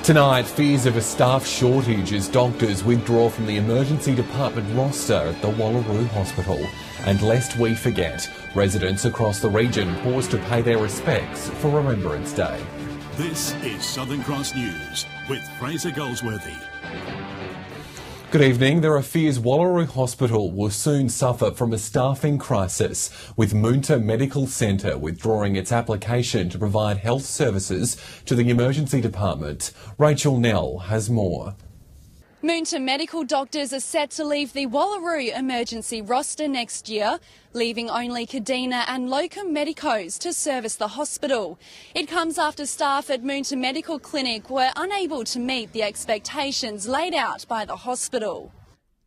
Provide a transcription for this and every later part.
Tonight, fears of a staff shortage as doctors withdraw from the emergency department roster at the Wallaroo Hospital. And lest we forget, residents across the region pause to pay their respects for Remembrance Day. This is Southern Cross News with Fraser Goldsworthy. Good evening. There are fears Wallaroo Hospital will soon suffer from a staffing crisis, with Moonta Medical Centre withdrawing its application to provide health services to the emergency department. Rachel Nell has more. Moonta medical doctors are set to leave the Wallaroo emergency roster next year, leaving only Kadina and Locum Medicos to service the hospital. It comes after staff at Moonta Medical Clinic were unable to meet the expectations laid out by the hospital.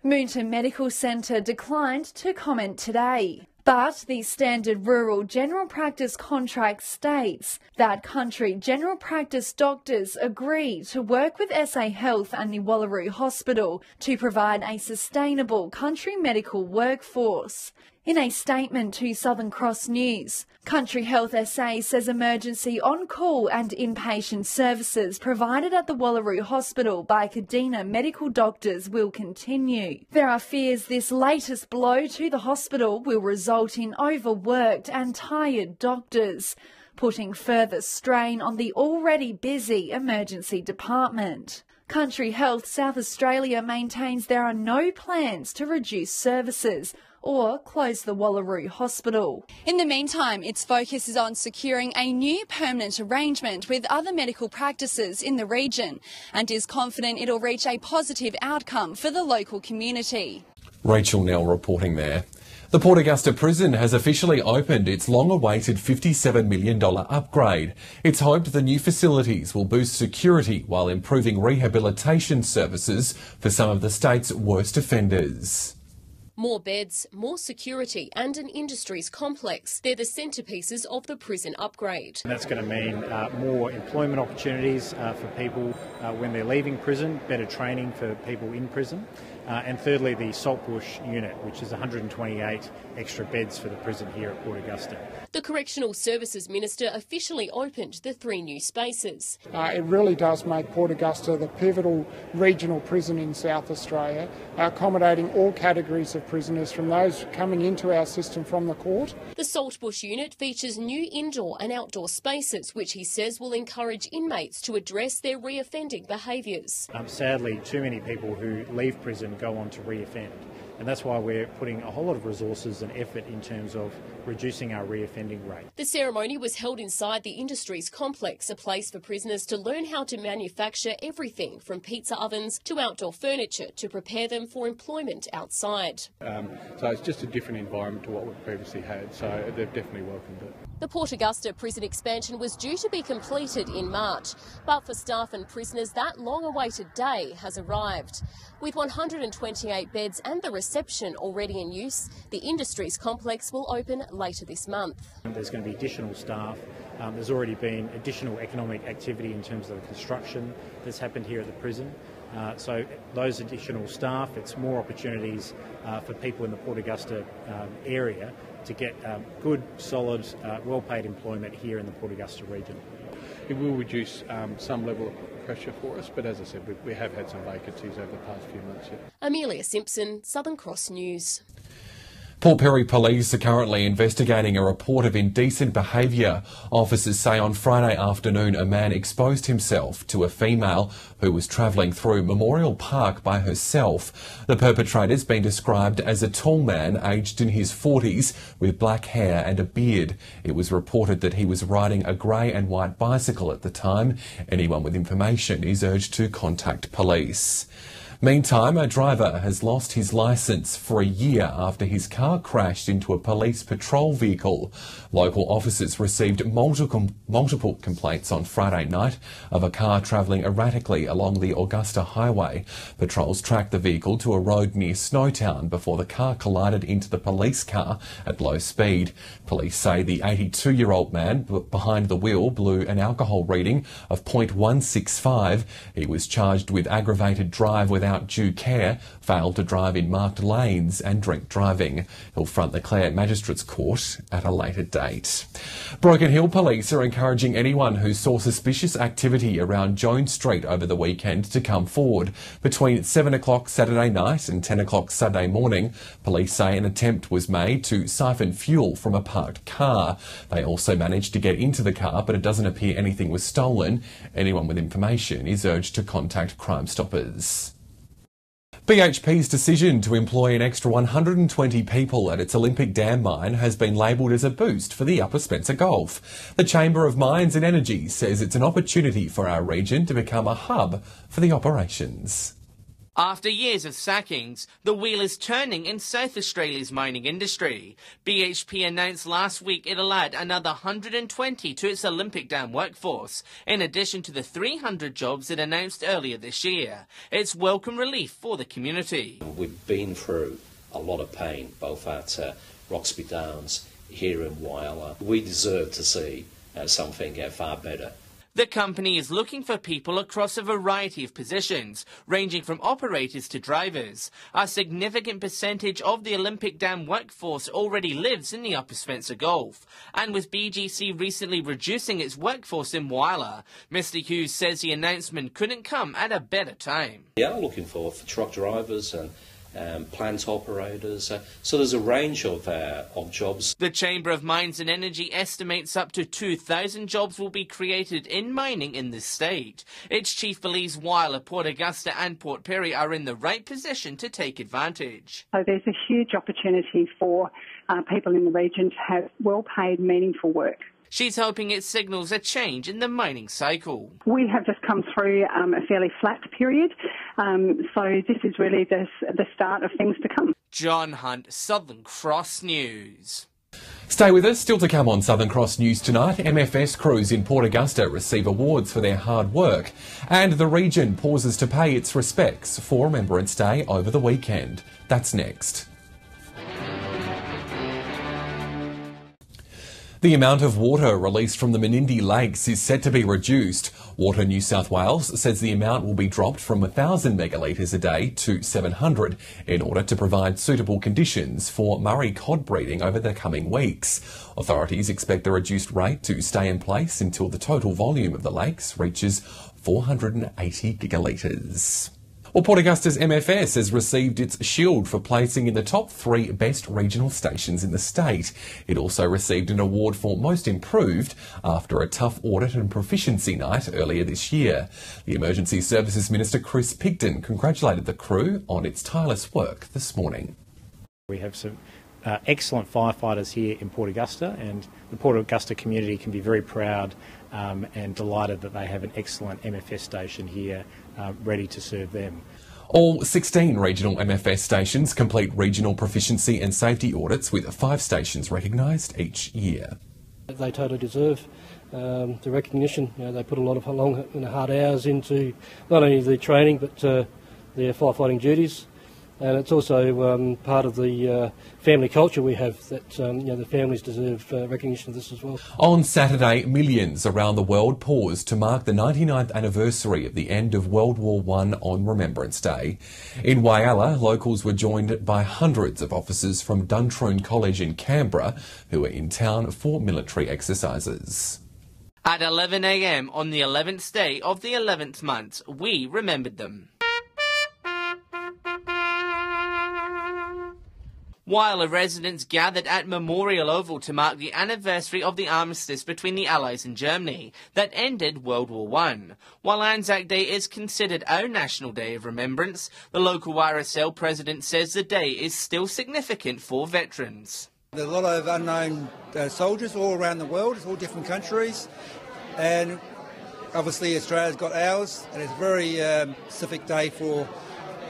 Moonta Medical Centre declined to comment today. But the standard rural general practice contract states that country general practice doctors agree to work with SA Health and the Wallaroo Hospital to provide a sustainable country medical workforce. In a statement to Southern Cross News, Country Health SA says emergency on-call and inpatient services provided at the Wallaroo Hospital by Kadina medical doctors will continue. There are fears this latest blow to the hospital will result in overworked and tired doctors, putting further strain on the already busy emergency department. Country Health South Australia maintains there are no plans to reduce services or close the Wallaroo Hospital. In the meantime, its focus is on securing a new permanent arrangement with other medical practices in the region and is confident it'll reach a positive outcome for the local community. Rachel Nell reporting there. The Port Augusta prison has officially opened its long-awaited $57 million upgrade. It's hoped the new facilities will boost security while improving rehabilitation services for some of the state's worst offenders. More beds, more security and an industries complex. They're the centrepieces of the prison upgrade. And that's going to mean more employment opportunities for people when they're leaving prison, better training for people in prison. And thirdly, the Saltbush unit, which is 128 extra beds for the prison here at Port Augusta. The Correctional Services Minister officially opened the 3 new spaces. It really does make Port Augusta the pivotal regional prison in South Australia, accommodating all categories of prisoners, from those coming into our system from the court. The Saltbush unit features new indoor and outdoor spaces, which he says will encourage inmates to address their reoffending behaviours. Sadly, too many people who leave prison go on to reoffend. And that's why we're putting a whole lot of resources and effort in terms of reducing our reoffending rate. The ceremony was held inside the Industries Complex, a place for prisoners to learn how to manufacture everything from pizza ovens to outdoor furniture to prepare them for employment outside. So it's just a different environment to what we've previously had, so they've definitely welcomed it. The Port Augusta prison expansion was due to be completed in March, but for staff and prisoners that long-awaited day has arrived. With 128 beds and the reception already in use, the Industries Complex will open later this month. There's going to be additional staff. There's already been additional economic activity in terms of the construction that's happened here at the prison. So those additional staff, it's more opportunities for people in the Port Augusta area to get good, solid, well-paid employment here in the Port Augusta region. It will reduce some level of pressure for us, but as I said, we have had some vacancies over the past few months. Yeah. Amelia Simpson, Southern Cross News. Port Perry police are currently investigating a report of indecent behaviour. Officers say on Friday afternoon a man exposed himself to a female who was travelling through Memorial Park by herself. The perpetrator's been described as a tall man aged in his 40s with black hair and a beard. It was reported that he was riding a grey and white bicycle at the time. Anyone with information is urged to contact police. Meantime, a driver has lost his licence for a year after his car crashed into a police patrol vehicle. Local officers received multiple complaints on Friday night of a car travelling erratically along the Augusta Highway. Patrols tracked the vehicle to a road near Snowtown before the car collided into the police car at low speed. Police say the 82-year-old man behind the wheel blew an alcohol reading of .165. He was charged with aggravated drive without without due care, failed to drive in marked lanes and drink driving. He'll front the Clare Magistrates Court at a later date. Broken Hill Police are encouraging anyone who saw suspicious activity around Jones Street over the weekend to come forward. Between 7 o'clock Saturday night and 10 o'clock Saturday morning, police say an attempt was made to siphon fuel from a parked car. They also managed to get into the car, but it doesn't appear anything was stolen. Anyone with information is urged to contact Crime Stoppers. BHP's decision to employ an extra 120 people at its Olympic Dam mine has been labelled as a boost for the Upper Spencer Gulf. The Chamber of Mines and Energy says it's an opportunity for our region to become a hub for the operations. After years of sackings, the wheel is turning in South Australia's mining industry. BHP announced last week it'll add another 120 to its Olympic Dam workforce, in addition to the 300 jobs it announced earlier this year. It's welcome relief for the community. We've been through a lot of pain, both at Roxby Downs, here in Whyalla. We deserve to see something far better. The company is looking for people across a variety of positions, ranging from operators to drivers. A significant percentage of the Olympic Dam workforce already lives in the Upper Spencer Gulf. And with BGC recently reducing its workforce in Whyalla, Mr Hughes says the announcement couldn't come at a better time. We are looking for truck drivers and plant operators, so there's a range of jobs. The Chamber of Mines and Energy estimates up to 2,000 jobs will be created in mining in this state. Its chief believes Whyalla, Port Augusta and Port Perry are in the right position to take advantage. So there's a huge opportunity for people in the region to have well-paid, meaningful work. She's hoping it signals a change in the mining cycle. We have just come through a fairly flat period, so this is really the start of things to come. John Hunt, Southern Cross News. Stay with us. Still to come on Southern Cross News tonight, MFS crews in Port Augusta receive awards for their hard work, and the region pauses to pay its respects for Remembrance Day over the weekend. That's next. The amount of water released from the Menindee Lakes is set to be reduced. Water New South Wales says the amount will be dropped from 1,000 megalitres a day to 700 in order to provide suitable conditions for Murray cod breeding over the coming weeks. Authorities expect the reduced rate to stay in place until the total volume of the lakes reaches 480 gigalitres. Well, Port Augusta's MFS has received its shield for placing in the top 3 best regional stations in the state. It also received an award for Most Improved after a tough audit and proficiency night earlier this year. The Emergency Services Minister Chris Pigden congratulated the crew on its tireless work this morning. We have some excellent firefighters here in Port Augusta, and the Port Augusta community can be very proud and delighted that they have an excellent MFS station here ready to serve them. All 16 regional MFS stations complete regional proficiency and safety audits, with 5 stations recognised each year. They totally deserve the recognition. You know, they put a lot of long and hard hours into not only the training but their firefighting duties. And it's also part of the family culture we have that the families deserve recognition of this as well. On Saturday, millions around the world paused to mark the 99th anniversary of the end of World War I on Remembrance Day. In Whyalla, locals were joined by hundreds of officers from Duntroon College in Canberra who were in town for military exercises. At 11 a.m. on the 11th day of the 11th month, we remembered them. Whyalla residents gathered at Memorial Oval to mark the anniversary of the armistice between the Allies and Germany that ended World War I. While Anzac Day is considered our national day of remembrance, the local RSL president says the day is still significant for veterans. There's a lot of unknown soldiers all around the world, it's all different countries, and obviously Australia's got ours, and it's a very specific day for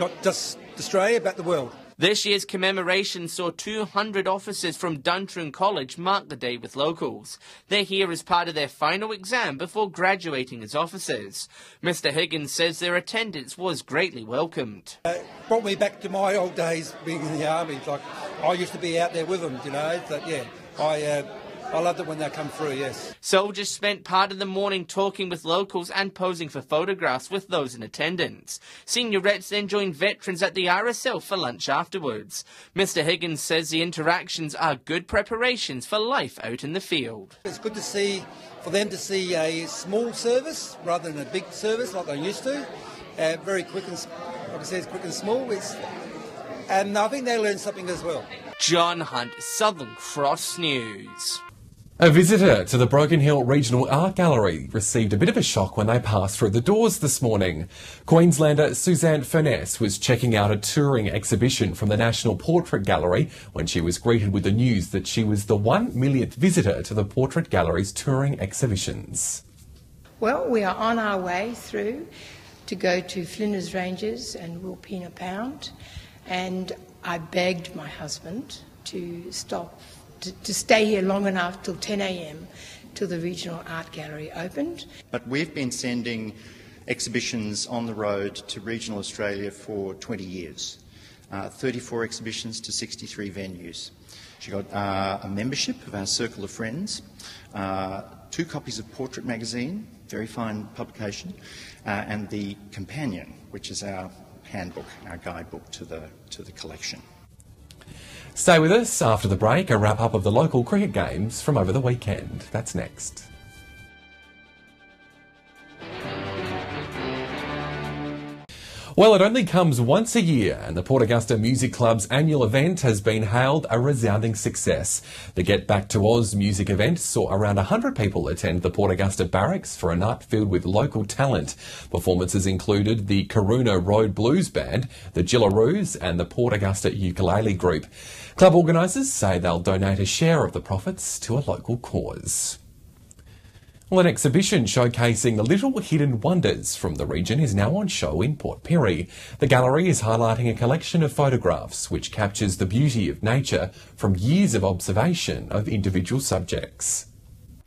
not just Australia but the world. This year's commemoration saw 200 officers from Duntroon College mark the day with locals. They're here as part of their final exam before graduating as officers. Mr Higgins says their attendance was greatly welcomed. It brought me back to my old days being in the army. Like, I used to be out there with them, you know, but yeah, I I loved it when they come through, yes. Soldiers spent part of the morning talking with locals and posing for photographs with those in attendance. Senior Rets then joined veterans at the RSL for lunch afterwards. Mr Higgins says the interactions are good preparations for life out in the field. It's good to see, for them to see a small service rather than a big service like they used to. Very quick and, like I said, it's quick and small. And I think they learned something as well. John Hunt, Southern Cross News. A visitor to the Broken Hill Regional Art Gallery received a bit of a shock when they passed through the doors this morning. Queenslander Suzanne Furness was checking out a touring exhibition from the National Portrait Gallery when she was greeted with the news that she was the 1 millionth visitor to the Portrait Gallery's touring exhibitions. Well, we are on our way through to go to Flinders Ranges and Wilpena Pound, and I begged my husband to stop, to stay here long enough till 10 a.m. till the Regional Art Gallery opened. But we've been sending exhibitions on the road to regional Australia for 20 years, 34 exhibitions to 63 venues. She got a membership of our Circle of Friends, 2 copies of Portrait magazine, very fine publication, and the Companion, which is our handbook, our guidebook to the collection. Stay with us after the break, a wrap-up of the local cricket games from over the weekend. That's next. Well, it only comes once a year, and the Port Augusta Music Club's annual event has been hailed a resounding success. The Get Back to Oz music event saw around 100 people attend the Port Augusta Barracks for a night filled with local talent. Performances included the Karuna Road Blues Band, the Gillaroos and the Port Augusta Ukulele Group. Club organisers say they'll donate a share of the profits to a local cause. Well, an exhibition showcasing the little hidden wonders from the region is now on show in Port Pirie. The gallery is highlighting a collection of photographs which captures the beauty of nature from years of observation of individual subjects.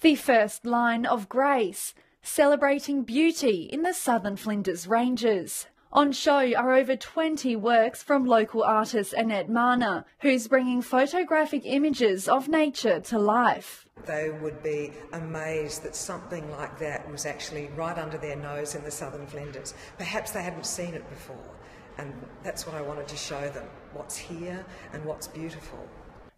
The First Line of Grace, celebrating beauty in the southern Flinders Ranges. On show are over 20 works from local artist Annette Marner, who's bringing photographic images of nature to life. They would be amazed that something like that was actually right under their nose in the southern Flinders. Perhaps they hadn't seen it before, and that's what I wanted to show them, what's here and what's beautiful.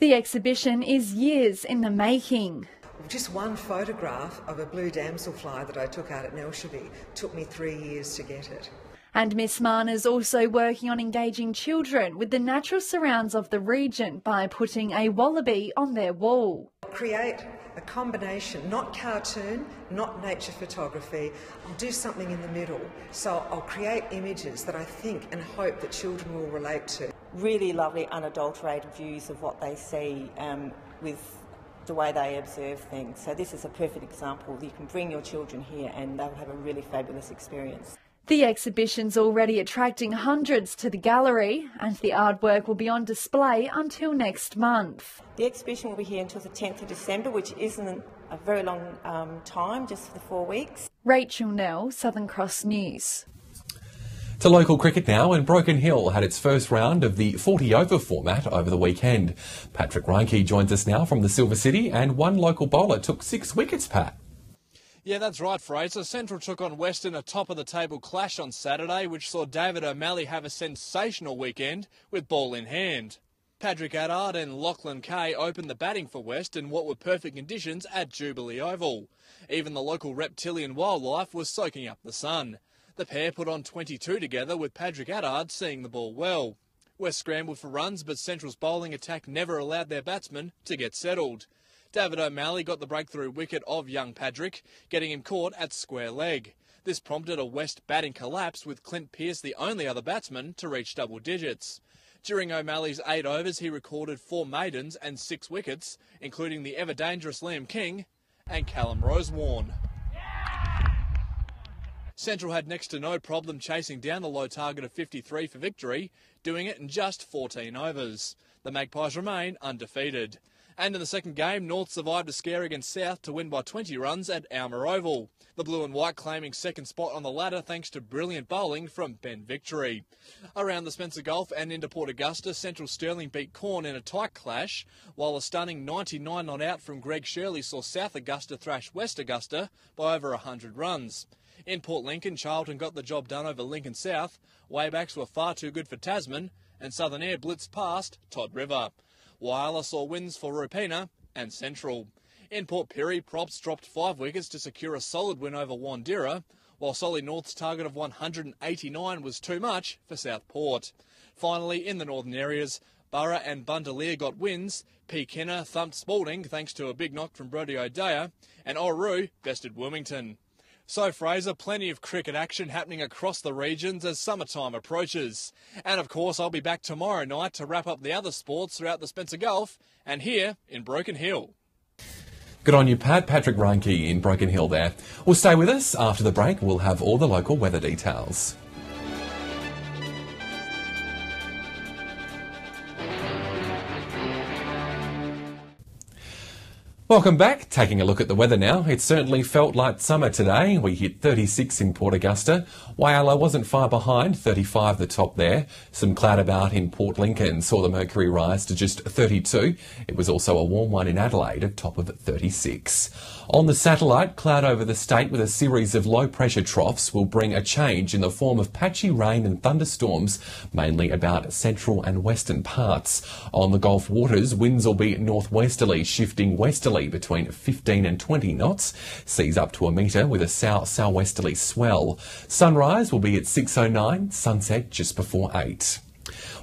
The exhibition is years in the making. Just one photograph of a blue damselfly that I took out at Nelshaby took me 3 years to get it. And Miss Marner's also working on engaging children with the natural surrounds of the region by putting a wallaby on their wall. Create a combination, not cartoon, not nature photography. I'll do something in the middle. So I'll create images that I think and hope that children will relate to. Really lovely unadulterated views of what they see with the way they observe things. So this is a perfect example. You can bring your children here and they'll have a really fabulous experience. The exhibition's already attracting hundreds to the gallery, and the artwork will be on display until next month. The exhibition will be here until the 10th of December, which isn't a very long time, just for the 4 weeks. Rachel Nell, Southern Cross News. To local cricket now, and Broken Hill had its first round of the 40-over format over the weekend. Patrick Reinke joins us now from the Silver City, and one local bowler took 6 wickets, Pat. Yeah, that's right, Fraser. Central took on Western a top-of-the-table clash on Saturday, which saw David O'Malley have a sensational weekend with ball in hand. Patrick Addard and Lachlan Kay opened the batting for West in what were perfect conditions at Jubilee Oval. Even the local reptilian wildlife was soaking up the sun. The pair put on 22 together, with Patrick Addard seeing the ball well. West scrambled for runs, but Central's bowling attack never allowed their batsmen to get settled. David O'Malley got the breakthrough wicket of young Patrick, getting him caught at square leg. This prompted a West batting collapse, with Clint Pearce the only other batsman to reach double digits. During O'Malley's 8 overs, he recorded 4 maidens and 6 wickets, including the ever-dangerous Liam King and Callum Rosewarne. Central had next to no problem chasing down the low target of 53 for victory, doing it in just 14 overs. The Magpies remain undefeated. And in the second game, North survived a scare against South to win by 20 runs at Alma Oval. The blue and white claiming second spot on the ladder thanks to brilliant bowling from Ben Victory. Around the Spencer Gulf and into Port Augusta, Central Stirling beat Corn in a tight clash, while a stunning 99 not out from Greg Shirley saw South Augusta thrash West Augusta by over 100 runs. In Port Lincoln, Charlton got the job done over Lincoln South, Waybacks were far too good for Tasman, and Southern Air blitzed past Todd River. Whyalla saw wins for Rupina and Central. In Port Pirie, Props dropped 5 wickets to secure a solid win over Wandera, while Solly North's target of 189 was too much for Southport. Finally, in the northern areas, Burra and Bundaleer got wins, P. Kenner thumped Spalding thanks to a big knock from Brodie O'Dea, and Oru bested Wilmington. So, Fraser, plenty of cricket action happening across the regions as summertime approaches. And of course, I'll be back tomorrow night to wrap up the other sports throughout the Spencer Gulf and here in Broken Hill. Good on you, Pat. Patrick Reinke in Broken Hill there. Well, stay with us. After the break, we'll have all the local weather details. Welcome back. Taking a look at the weather now. It certainly felt like summer today. We hit 36 in Port Augusta. Whyalla wasn't far behind, 35 the top there. Some cloud about in Port Lincoln saw the mercury rise to just 32. It was also a warm one in Adelaide at top of 36. On the satellite, cloud over the state with a series of low-pressure troughs will bring a change in the form of patchy rain and thunderstorms, mainly about central and western parts. On the Gulf waters, winds will be northwesterly, shifting westerly between 15 and 20 knots, seas up to a metre with a southwesterly swell. Sunrise will be at 6:09, sunset just before 8.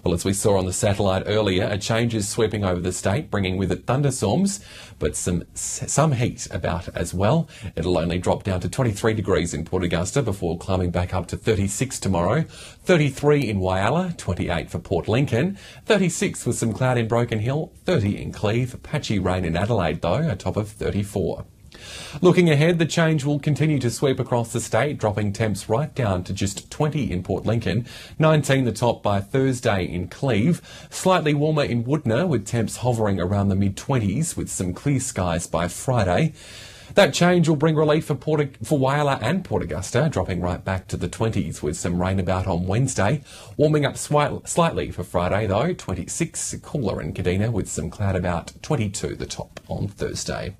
Well, as we saw on the satellite earlier, a change is sweeping over the state, bringing with it thunderstorms, but some heat about as well. It'll only drop down to 23 degrees in Port Augusta before climbing back up to 36 tomorrow, 33 in Whyalla, 28 for Port Lincoln, 36 with some cloud in Broken Hill, 30 in Cleve, patchy rain in Adelaide though, a top of 34. Looking ahead, the change will continue to sweep across the state, dropping temps right down to just 20 in Port Lincoln, 19 the top by Thursday in Cleve, slightly warmer in Woodner with temps hovering around the mid-20s with some clear skies by Friday. That change will bring relief for Whyalla and Port Augusta, dropping right back to the 20s with some rain about on Wednesday. Warming up slightly for Friday though, 26, cooler in Kadina with some cloud about, 22 the top on Thursday.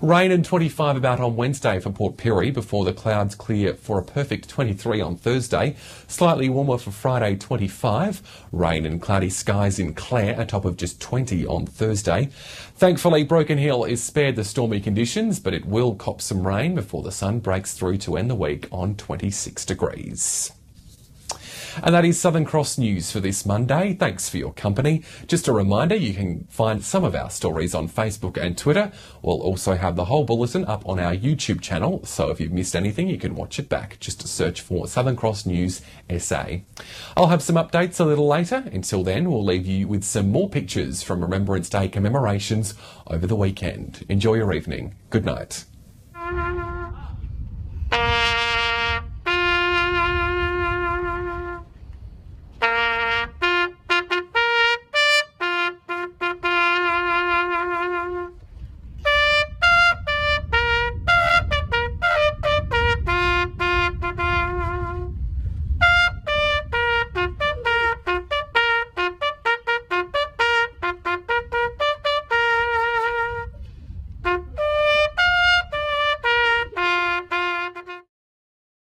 Rain and 25 about on Wednesday for Port Pirie before the clouds clear for a perfect 23 on Thursday. Slightly warmer for Friday, 25. Rain and cloudy skies in Clare, a top of just 20 on Thursday. Thankfully, Broken Hill is spared the stormy conditions, but it will cop some rain before the sun breaks through to end the week on 26 degrees. And that is Southern Cross News for this Monday. Thanks for your company. Just a reminder, you can find some of our stories on Facebook and Twitter. We'll also have the whole bulletin up on our YouTube channel, so if you've missed anything, you can watch it back. Just search for Southern Cross News SA. I'll have some updates a little later. Until then, we'll leave you with some more pictures from Remembrance Day commemorations over the weekend. Enjoy your evening. Good night.